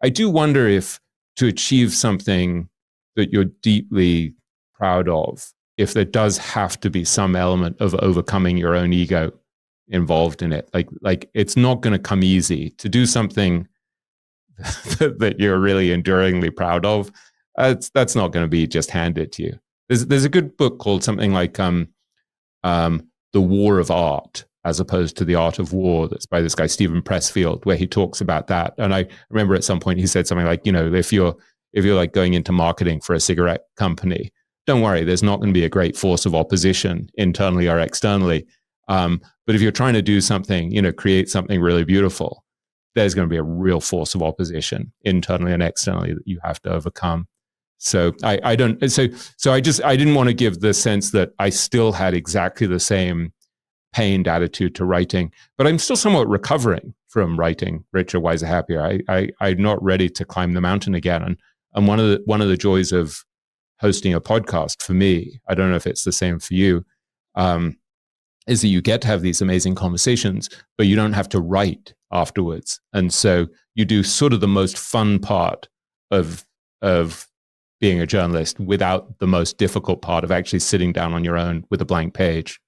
I do wonder if to achieve something that you're deeply proud of, if there does have to be some element of overcoming your own ego involved in it. Like it's not going to come easy to do something that you're really enduringly proud of. That's not going to be just handed to you. There's a good book called something like The War of Art, as opposed to The Art of War, that's by this guy Stephen Pressfield, where he talks about that. And I remember at some point he said something like, if you're like going into marketing for a cigarette company, don't worry, there's not going to be a great force of opposition internally or externally. But if you're trying to do something, create something really beautiful, there's going to be a real force of opposition internally and externally that you have to overcome. So I didn't want to give the sense that I still had exactly the same pained attitude to writing, but I'm still somewhat recovering from writing Richer, Wiser, Happier. I'm not ready to climb the mountain again. And one of the joys of hosting a podcast for me, I don't know if it's the same for you, is that you get to have these amazing conversations, but you don't have to write afterwards. And so you do sort of the most fun part of being a journalist without the most difficult part of actually sitting down on your own with a blank page.